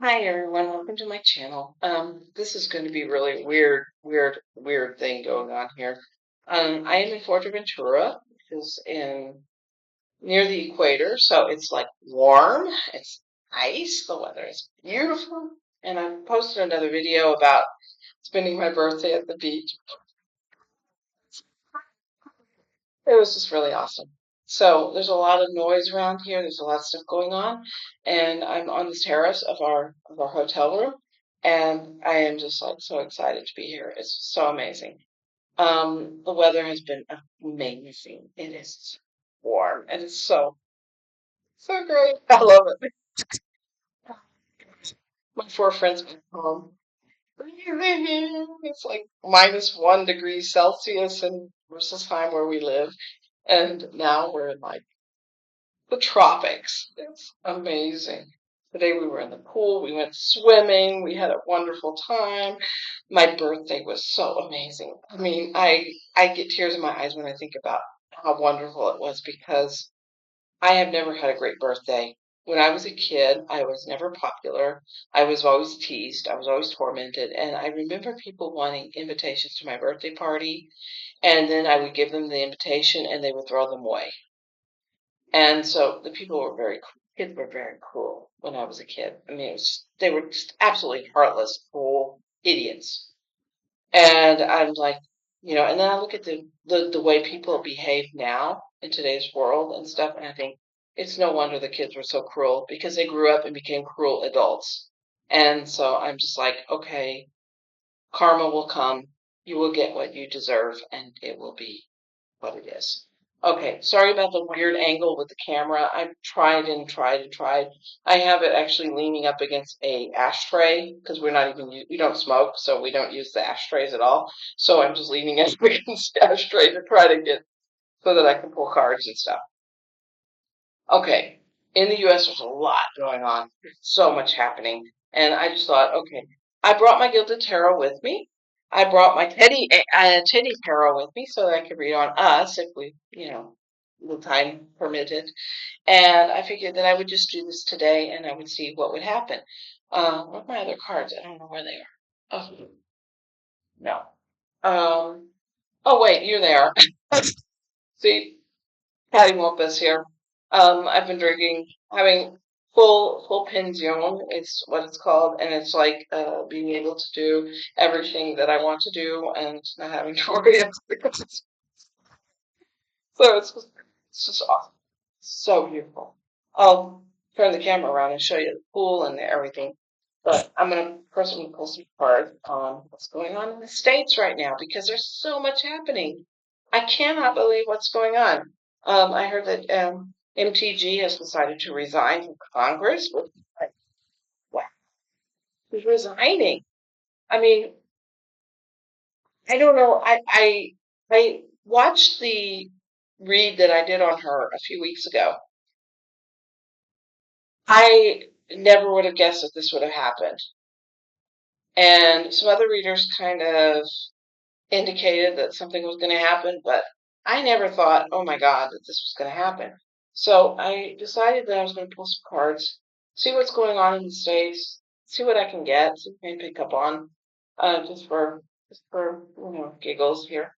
Hi everyone, welcome to my channel. This is going to be really weird thing going on here. I am in Fuerteventura, which is in near the equator, so it's like warm, it's nice, the weather is beautiful, and I posted another video about spending my birthday at the beach. It was just really awesome. So there's a lot of noise around here. There's a lot of stuff going on, and I'm on the terrace of our hotel room, and I am just like so excited to be here. It's so amazing. The weather has been amazing. It is warm, and it's so great. I love it. My four friends back home. It's like -1 degree Celsius in versus time where we live, and now we're in like the tropics. It's amazing. Today we were in the pool, we went swimming, we had a wonderful time. My birthday was so amazing. I mean, I get tears in my eyes when I think about how wonderful it was because I have never had a great birthday. When I was a kid, I was never popular. I was always teased. I was always tormented. And I remember people wanting invitations to my birthday party, and then I would give them the invitation and they would throw them away. And so the people were very, kids were very cruel when I was a kid. I mean, they were just absolutely heartless, cruel idiots. And I'm like, and then I look at the way people behave now in today's world and stuff, and I think it's no wonder the kids were so cruel because they grew up and became cruel adults. And so I'm just like, okay, karma will come. You will get what you deserve, and it will be what it is. Okay, sorry about the weird angle with the camera. I've tried and tried and tried. I have it actually leaning up against a ashtray because we don't smoke, so we don't use the ashtrays at all. So I'm just leaning it up against the ashtray to try to get so that I can pull cards and stuff. Okay, in the U.S. there's a lot going on. There's so much happening, and I just thought, okay, I brought my Gilded Tarot with me. I brought my Teddy Tarot with me so that I could read on us if the time permitted. And I figured that I would just do this today, and I would see what would happen. What are my other cards? I don't know where they are. Oh no. Oh wait, you're there. See, Patty Mopus here. I've been drinking, having full pension is what it's called, and it's like being able to do everything that I want to do and not having to worry about it. So it's just awesome. So beautiful. I'll turn the camera around and show you the pool and everything. But first I'm gonna pull some cards on what's going on in the States right now because there's so much happening. I cannot believe what's going on. I heard that MTG has decided to resign from Congress. Like, wow, he's resigning. I mean, I don't know. I watched the read that I did on her a few weeks ago. I never would have guessed that this would have happened. And some other readers kind of indicated that something was going to happen, but I never thought, oh my God, that this was going to happen. So I decided that I was going to pull some cards, see what's going on in the States, see what I can get, see what I can pick up on, just for giggles here.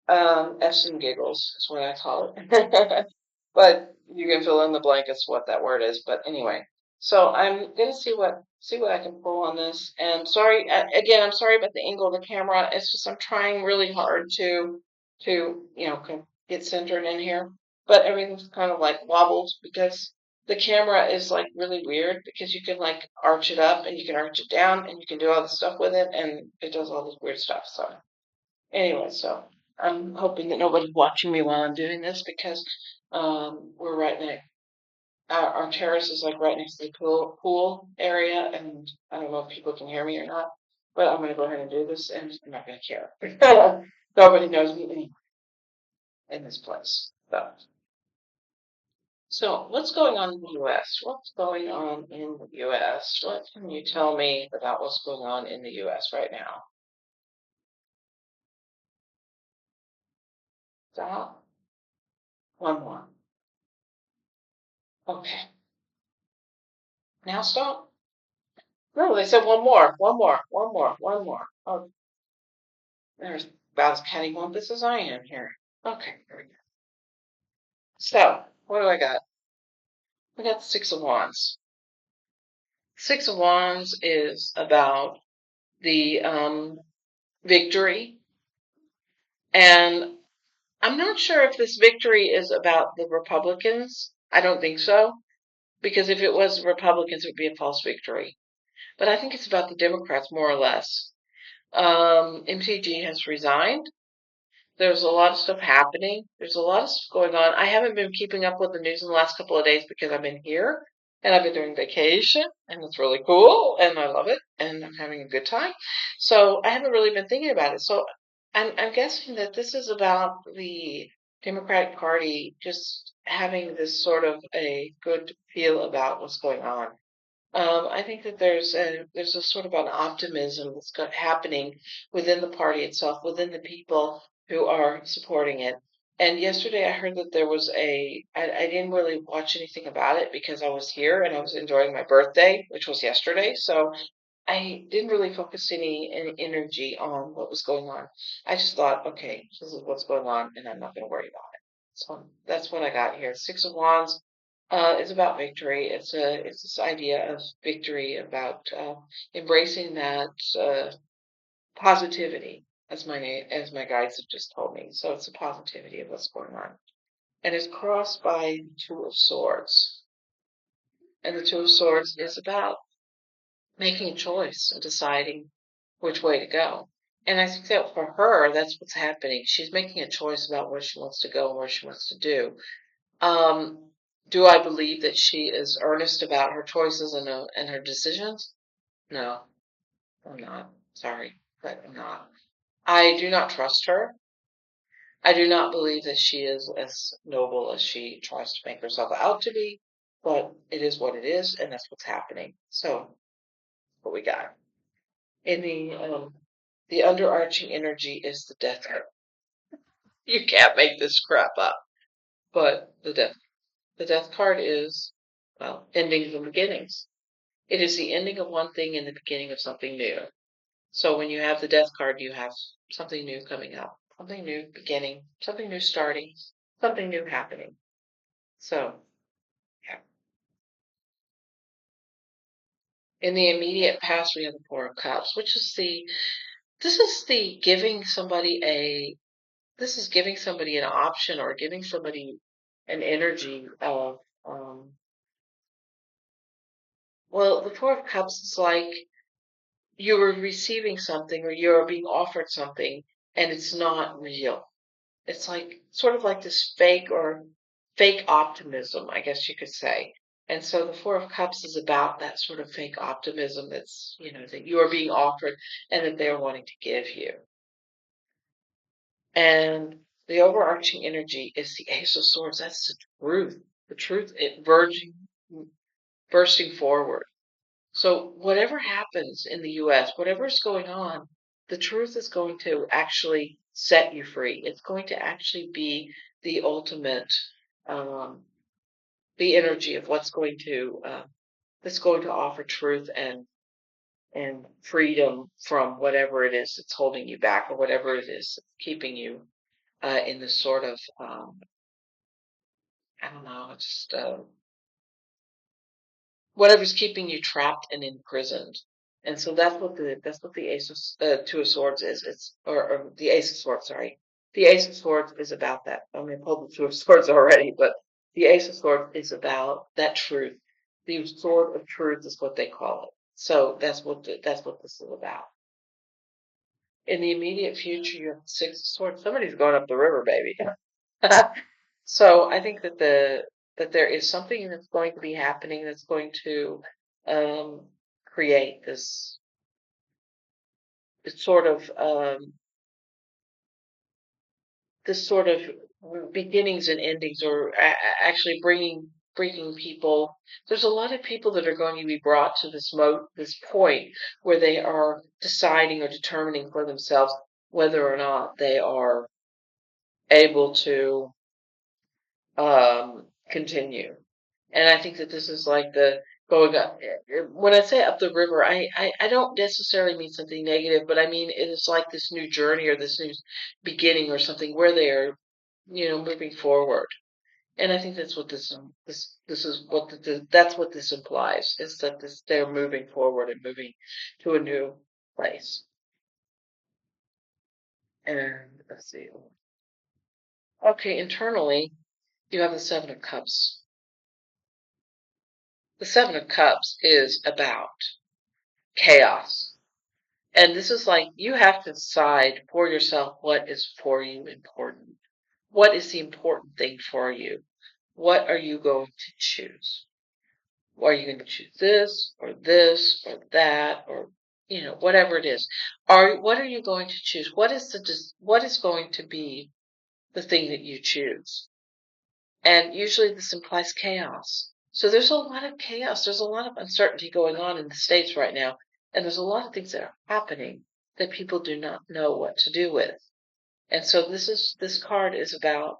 F's and giggles is what I call it. But you can fill in the blankets what that word is. But anyway, so I'm gonna see what I can pull on this. And sorry again, I'm sorry about the angle of the camera. It's just I'm trying really hard to get centered in here, but everything's kind of like wobbled because the camera is like really weird because you can like arch it up and you can arch it down and you can do all this stuff with it and it does all this weird stuff. So anyway, so I'm hoping that nobody's watching me while I'm doing this because we're right next. Our terrace is like right next to the pool area, and I don't know if people can hear me or not, but I'm gonna go ahead and do this, and I'm not gonna care. Nobody knows me anyway in this place. So what's going on in the U.S.? What's going on in the U.S.? What can you tell me about what's going on in the U.S. right now? Stop. One more. Okay. Now stop. No, they said one more, one more, one more, one more. Oh, there's about as cattywampus as I am here. Okay, here we go. So, what do I got? I got the Six of Wands. Six of Wands is about the victory, and I'm not sure if this victory is about the Republicans. I don't think so, because if it was Republicans, it would be a false victory. But I think it's about the Democrats more or less. MTG has resigned. There's a lot of stuff happening. There's a lot of stuff going on. I haven't been keeping up with the news in the last couple of days because I've been here and I've been doing vacation and it's really cool and I love it and I'm having a good time. So I haven't really been thinking about it. So I'm guessing that this is about the Democratic Party just having this sort of a good feel about what's going on. I think that there's a sort of an optimism that's happening within the party itself, within the people who are supporting it. And yesterday I heard that there was I didn't really watch anything about it because I was here and I was enjoying my birthday, which was yesterday. So I didn't really focus any energy on what was going on. I just thought, okay, this is what's going on, and I'm not going to worry about it. So that's what I got here. Six of Wands is about victory. It's this idea of victory, about embracing that positivity, as my guides have just told me. So it's a positivity of what's going on, and it's crossed by the Two of Swords, and the Two of Swords is about making a choice and deciding which way to go. And I think that for her, that's what's happening. She's making a choice about where she wants to go and what she wants to do. Um, do I believe that she is earnest about her choices and her decisions? No, I'm not. Sorry, but I'm not. I do not trust her. I do not believe that she is as noble as she tries to make herself out to be, but it is what it is, and that's what's happening. So, what we got? In the underarching energy is the death card. You can't make this crap up. But the death card is, well, endings and beginnings. It is the ending of one thing and the beginning of something new. So when you have the death card, you have something new coming up, something new beginning, something new starting, something new happening. So, yeah. In the immediate past, we have the Four of Cups, which is this is the giving somebody this is giving somebody an option or giving somebody an energy of, well, the Four of Cups is like you are receiving something or you're being offered something and it's not real. It's like sort of like this fake optimism, I guess you could say. And so the Four of Cups is about that sort of fake optimism that's, that you are being offered and that they're wanting to give you. And the overarching energy is the Ace of Swords. That's the truth. The truth, it bursting forward. So whatever happens in the US, whatever's going on, the truth is going to actually set you free. It's going to actually be the ultimate, um, the energy of that's going to offer truth and freedom from whatever it is that's holding you back or whatever it is that's keeping you in this sort of, I don't know, just whatever's keeping you trapped and imprisoned. And so that's what the Ace of Two of Swords is. Or the Ace of Swords, sorry. The Ace of Swords is about that. I mean, I pulled the Two of Swords already, but the Ace of Swords is about that truth. The Sword of Truth is what they call it. So that's what this is about. In the immediate future, you have the Six of Swords. Somebody's going up the river, baby. So I think that there is something that's going to be happening that's going to um, create this sort of um, this sort of beginnings and endings, or actually bringing people. There's a lot of people that are going to be brought to this point where they are deciding or determining for themselves whether or not they are able to continue. And I think that this is like the going up. When I say up the river, I don't necessarily mean something negative, but I mean it is like this new journey or this new beginning or something where they are, moving forward. And I think that's what this is what that's what this implies is that they're moving forward and moving to a new place. And let's see. Okay, internally, you have the Seven of Cups. The Seven of Cups is about chaos. And this is like you have to decide for yourself what is for you important. What is the important thing for you? What are you going to choose? Are you going to choose this or that or whatever it is? What are you going to choose? What is going to be the thing that you choose? And usually this implies chaos. So there's a lot of chaos. There's a lot of uncertainty going on in the States right now. And there's a lot of things that are happening that people do not know what to do with. And so this card is about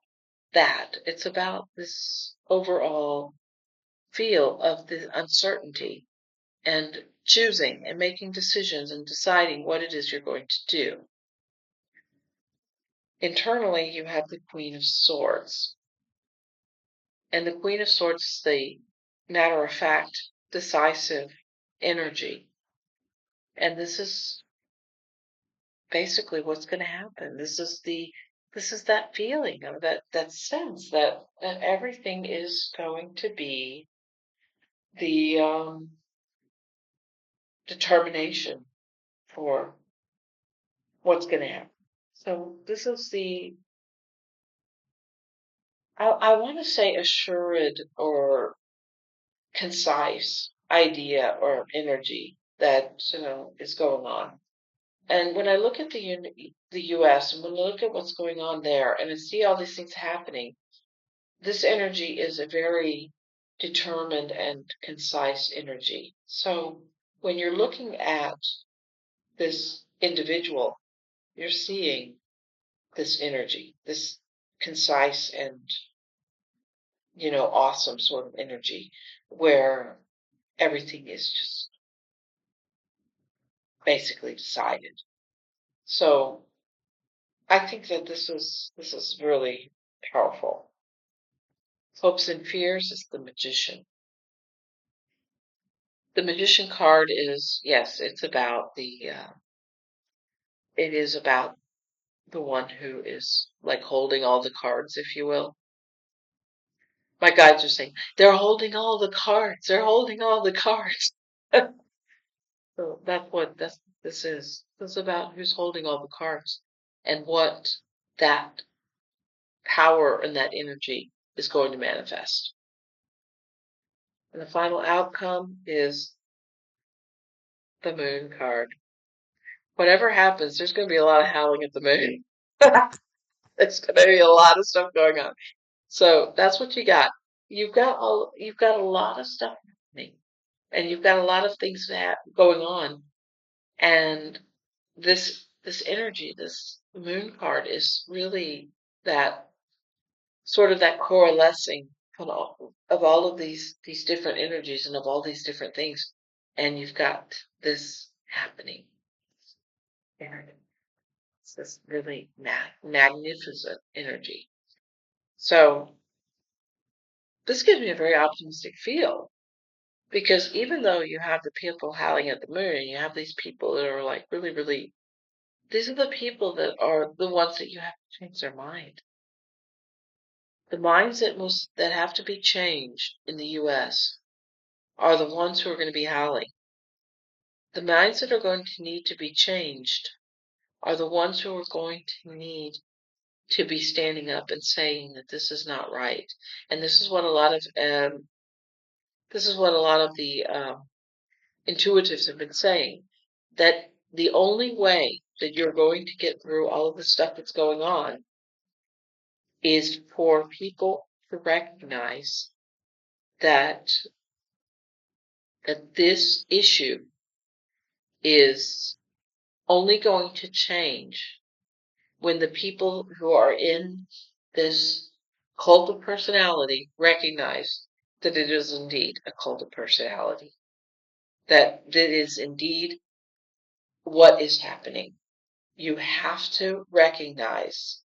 that. It's about this overall feel of the uncertainty and choosing and making decisions and deciding what it is you're going to do. Internally, you have the Queen of Swords. And the Queen of Swords is the matter of fact, decisive energy. And this is basically what's going to happen. This is that feeling of that sense that everything is going to be the determination for what's going to happen. So this is I want to say assured or concise idea or energy that is going on. And when I look at the U.S. and when I look at what's going on there, and I see all these things happening, this energy is a very determined and concise energy. So when you're looking at this individual, you're seeing this energy, this concise and awesome sort of energy where everything is just basically decided. So I think that this is really powerful. Hopes and fears is the magician. The magician card is yes, it is about the one who is like holding all the cards, if you will. My guides are saying they're holding all the cards. They're holding all the cards. So that's what this is. This is about who's holding all the cards and what that power and that energy is going to manifest. And the final outcome is the moon card. Whatever happens, there's going to be a lot of howling at the moon. There's going to be a lot of stuff going on. So that's what you got. You've got a lot of stuff happening, and you've got a lot of things going on. And this energy, this moon card, is really that sort of that coalescing of all of these different energies and of all these different things, and you've got this happening. And it's this really magnificent energy. So this gives me a very optimistic feel because even though you have the people howling at the moon, you have these people that are like really, really. These are the people that are the ones that you have to change their mind. The minds that have to be changed in the U.S. are the ones who are going to be howling. The minds that are going to need to be changed are the ones who are going to need to be standing up and saying that this is not right. And this is what a lot of the intuitives have been saying, that the only way that you're going to get through all of the stuff that's going on is for people to recognize that this issue is only going to change when the people who are in this cult of personality recognize that it is indeed a cult of personality, that is indeed what is happening. You have to recognize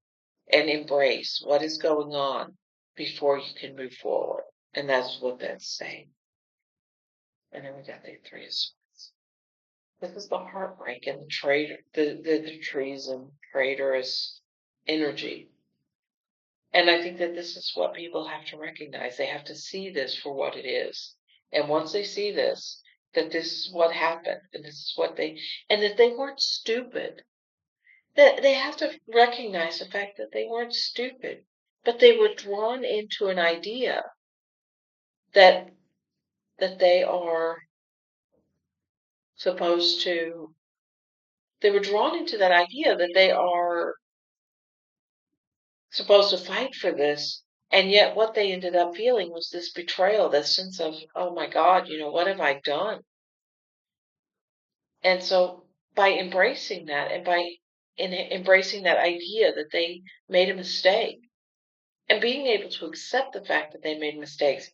and embrace what is going on before you can move forward. And that's what that's saying. And then we got the three of swords. This is the heartbreak and the traitor, the treason, traitorous energy. And I think that this is what people have to recognize. They have to see this for what it is. And once they see this, that this is what happened, and this is what and that they weren't stupid. That they have to recognize the fact that they weren't stupid, but they were drawn into an idea that they are supposed to. They were drawn into that idea that they are supposed to fight for this, and yet what they ended up feeling was this betrayal, this sense of, oh my God, what have I done? And so by embracing that, and by embracing that idea that they made a mistake, and being able to accept the fact that they made mistakes,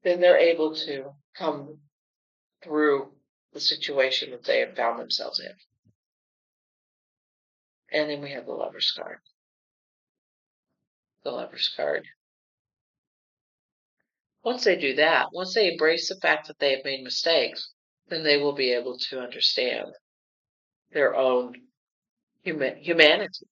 then they're able to come through the situation that they have found themselves in. And then we have the Lover's card. The Lover's card. Once they do that, once they embrace the fact that they have made mistakes, then they will be able to understand their own humanity.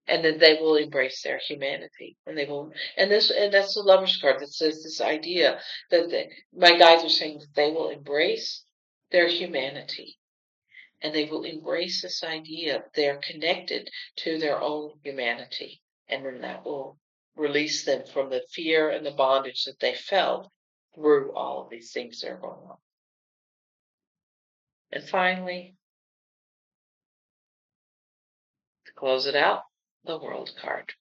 And then they will embrace their humanity. And they will, and that's the Lover's card that says this idea that my guides are saying that they will embrace their humanity. And they will embrace this idea that they're connected to their own humanity. And then that will release them from the fear and the bondage that they felt through all of these things that are going on. And finally, to close it out, the World card.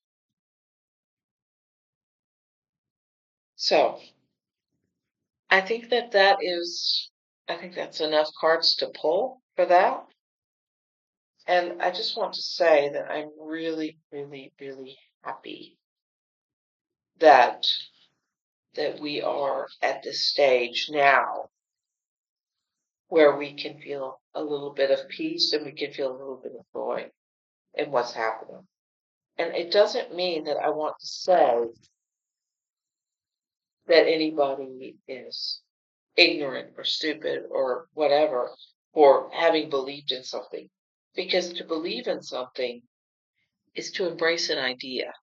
So, I think I think that's enough cards to pull for that. And I just want to say that I'm really, really, really happy that we are at this stage now where we can feel a little bit of peace and we can feel a little bit of joy in what's happening. And it doesn't mean that I want to say that anybody is ignorant or stupid or whatever for having believed in something. Because to believe in something is to embrace an idea.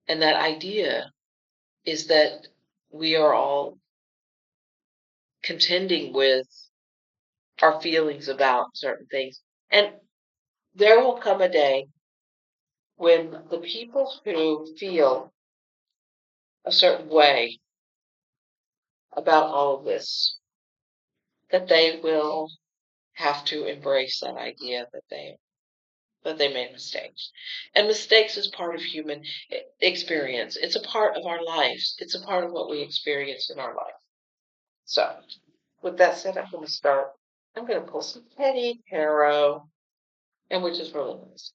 And that idea is that we are all contending with our feelings about certain things. And there will come a day when the people who feel a certain way about all of this, that they will have to embrace that idea that they made mistakes. And mistakes is part of human experience. It's a part of our lives. It's a part of what we experience in our life. So, with that said, I'm going to start. I'm going to pull some Teddy Tarot, and which is really nice.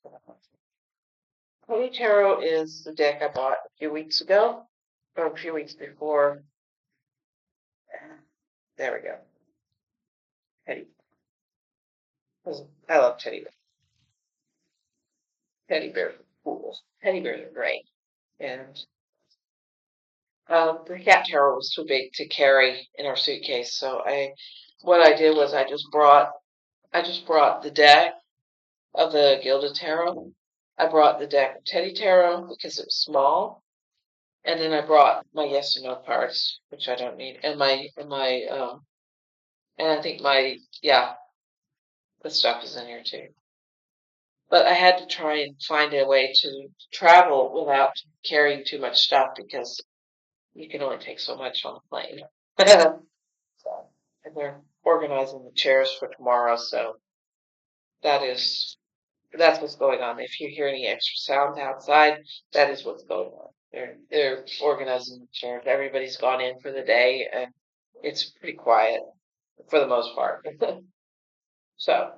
Teddy Tarot is the deck I bought a few weeks ago, or a few weeks before. There we go. Teddy. I love teddy bears. Teddy bears are cool. Teddy bears are great. And the cat tarot was too big to carry in our suitcase, so what I did was I just brought the deck of the Gilded Tarot. I brought the deck of Teddy Tarot because it was small, and then I brought my yes and no cards, which I don't need, and I think the stuff is in here too. But I had to try and find a way to travel without carrying too much stuff because you can only take so much on the plane. So, and they're organizing the chairs for tomorrow, so that's what's going on. If you hear any extra sound outside, that is what's going on. They're organizing the chairs. Everybody's gone in for the day, and it's pretty quiet for the most part. So,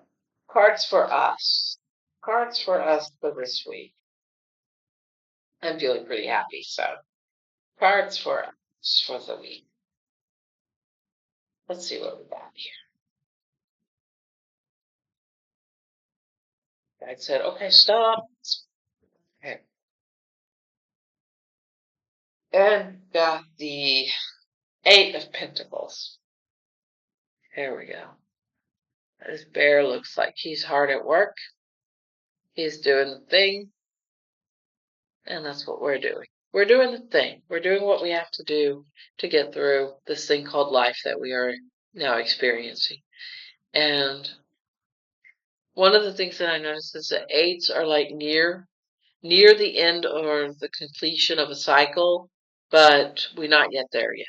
cards for us. Cards for us for this week. I'm feeling pretty happy, so Cards for us for the week. Let's see what we got here. I said, okay, stop. Okay. And got the Eight of Pentacles. Here we go. This bear looks like he's hard at work. He's doing the thing. And that's what we're doing. We're doing the thing. We're doing what we have to do to get through this thing called life that we are now experiencing. And one of the things that I noticed is that eights are like near the end or the completion of a cycle, but we're not yet there yet.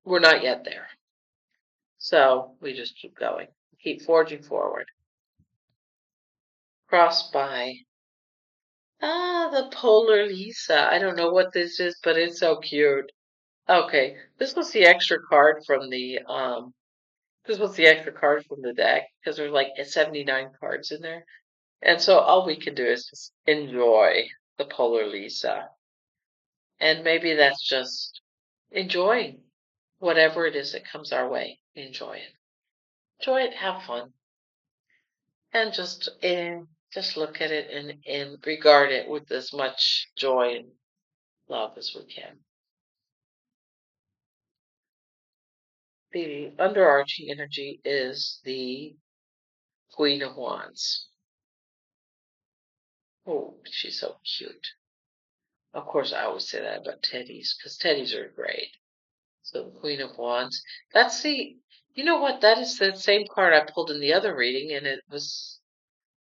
We're not yet there. So we just keep going, keep forging forward. Crossed by the Polar Lisa. I don't know what this is, but it's so cute. Okay, this was the extra card from the deck because there's like 79 cards in there. And so all we can do is just enjoy the Polar Lisa. And maybe that's just enjoying whatever it is that comes our way. Enjoy it. Enjoy it, have fun. And just look at it and regard it with as much joy and love as we can. The underarching energy is the Queen of Wands. Oh, she's so cute. Of course, I always say that about teddies because teddies are great. So the Queen of Wands. That's the, you know what? That is the same card I pulled in the other reading, and it was,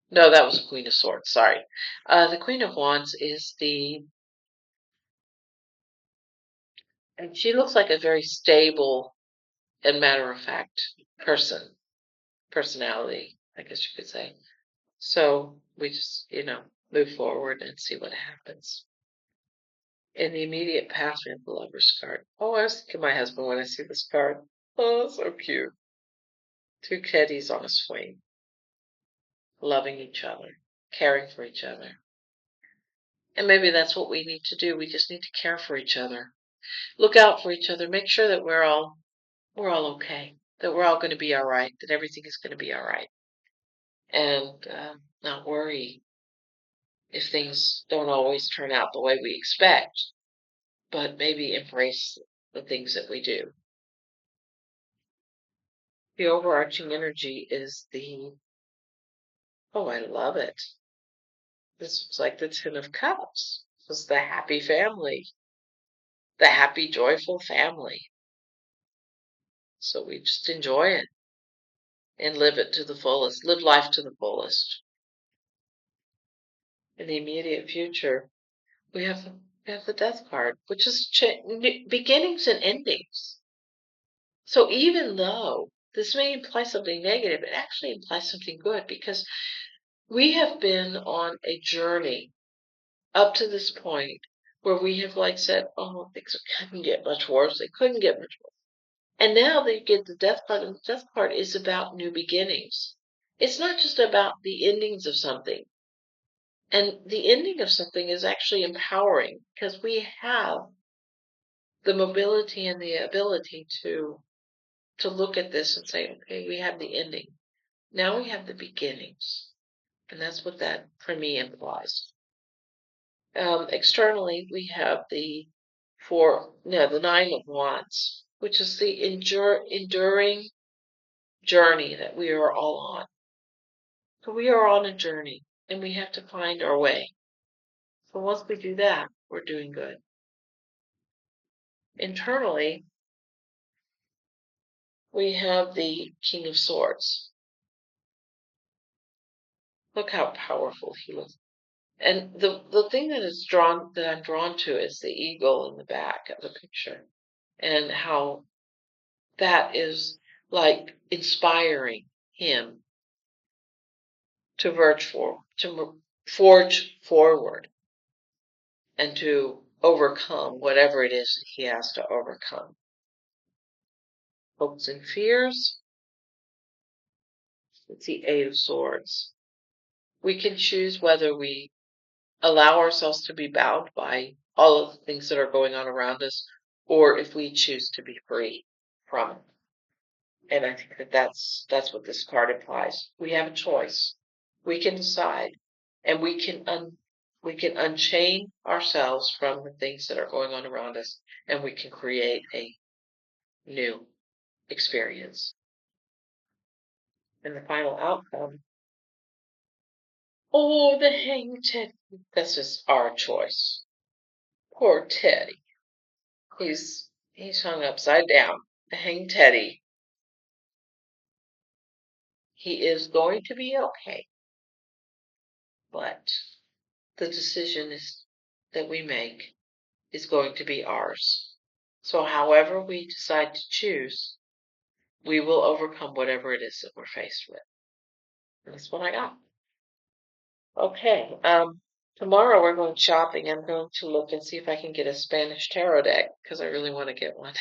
no, that was Queen of Swords. Sorry. The Queen of Wands is and she looks like a very stable and matter-of-fact personality, I guess you could say. So we just, move forward and see what happens. In the immediate past, we have the Lover's card. Oh, I was thinking of my husband when I see this card. Oh, so cute. Two kitties on a swing, loving each other, caring for each other. And maybe that's what we need to do. We just need to care for each other. Look out for each other. Make sure that we're all okay. That we're all going to be all right. That everything is going to be all right. And not worry if things don't always turn out the way we expect, but maybe embrace the things that we do. The overarching energy is oh, I love it. This was like the Ten of Cups. This was the happy family, the happy, joyful family. So we just enjoy it and live it to the fullest, live life to the fullest. In the immediate future, we have the Death card, which is beginnings and endings. So even though this may imply something negative, it actually implies something good because we have been on a journey up to this point where we have like said, oh, things couldn't get much worse. They couldn't get much worse. And now they get the Death card, and the Death card is about new beginnings. It's not just about the endings of something. And the ending of something is actually empowering because we have the mobility and the ability to look at this and say, okay, we have the ending. Now we have the beginnings. And that's what that for me implies. Externally, we have the Nine of Wands, which is the enduring journey that we are all on. So we are on a journey and we have to find our way. So once we do that, we're doing good. Internally, we have the King of Swords. Look how powerful he looks. And the thing that I'm drawn to is the eagle in the back of the picture and how that is like inspiring him to forge forward and to overcome whatever it is that he has to overcome. Hopes and fears. It's the Eight of Swords. We can choose whether we allow ourselves to be bound by all of the things that are going on around us, or if we choose to be free from it. And I think that that's what this card implies. We have a choice. We can decide, and we can unchain ourselves from the things that are going on around us, and we can create a new experience. And the final outcome, oh, the hanged Teddy. That's just our choice. Poor Teddy. He's hung upside down. The hanged Teddy. He is going to be okay, but the decision is that we make is going to be ours. So however we decide to choose, we will overcome whatever it is that we're faced with. And that's what I got. Okay. Tomorrow we're going shopping. I'm going to look and see if I can get a Spanish tarot deck because I really want to get one.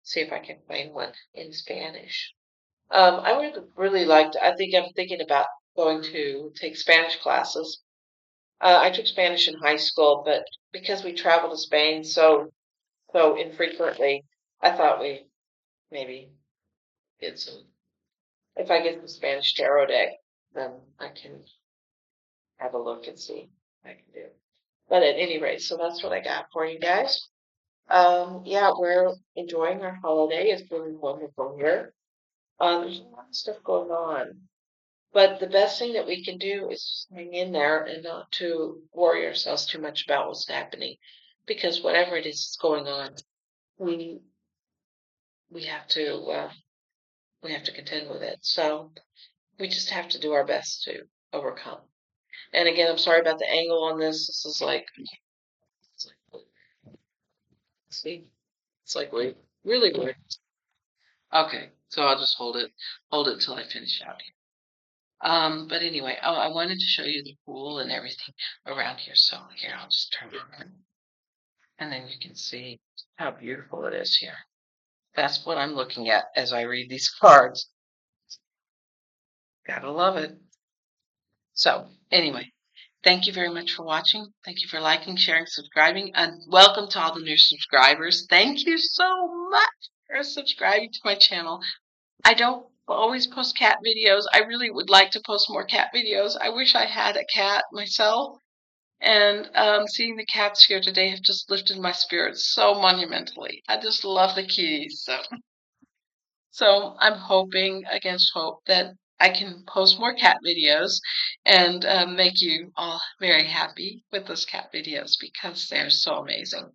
See if I can find one in Spanish. I would really like to, I think I'm thinking about going to take Spanish classes. I took Spanish in high school, but because we travel to Spain so infrequently, I thought we maybe get some. If I get the Spanish tarot deck, then I can have a look and see what I can do. But at any rate, so that's what I got for you guys. Yeah, we're enjoying our holiday. It's been wonderful here. There's a lot of stuff going on. But the best thing that we can do is just hang in there and not to worry ourselves too much about what's happening. Because whatever it is that's going on, we we have to we have to contend with it. So we just have to do our best to overcome. And again, I'm sorry about the angle on this. This is like, see, it's like weird, really weird. Okay, so I'll just hold it till I finish out here. But anyway, oh, I wanted to show you the pool and everything around here. So here, I'll just turn it around, and then you can see how beautiful it is here. That's what I'm looking at as I read these cards. Gotta love it. So anyway, thank you very much for watching. Thank you for liking, sharing, subscribing, and welcome to all the new subscribers. Thank you so much for subscribing to my channel. I don't always post cat videos. I really would like to post more cat videos. I wish I had a cat myself. And seeing the cats here today have just lifted my spirits so monumentally. I just love the kitties. So I'm hoping against hope that I can post more cat videos and make you all very happy with those cat videos because they're so amazing.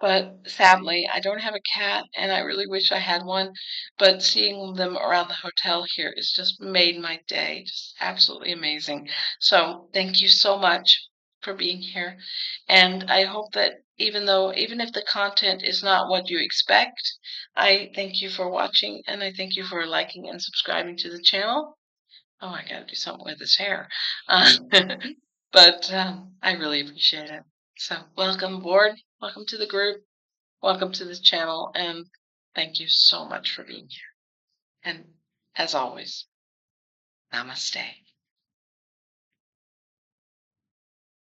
But sadly, I don't have a cat, and I really wish I had one. But seeing them around the hotel here has just made my day. Just absolutely amazing. So thank you so much for being here. And I hope that even if the content is not what you expect, I thank you for watching, and I thank you for liking and subscribing to the channel. Oh, I gotta do something with this hair. But I really appreciate it. So welcome aboard. Welcome to the group. Welcome to the channel, and thank you so much for being here. And as always, namaste.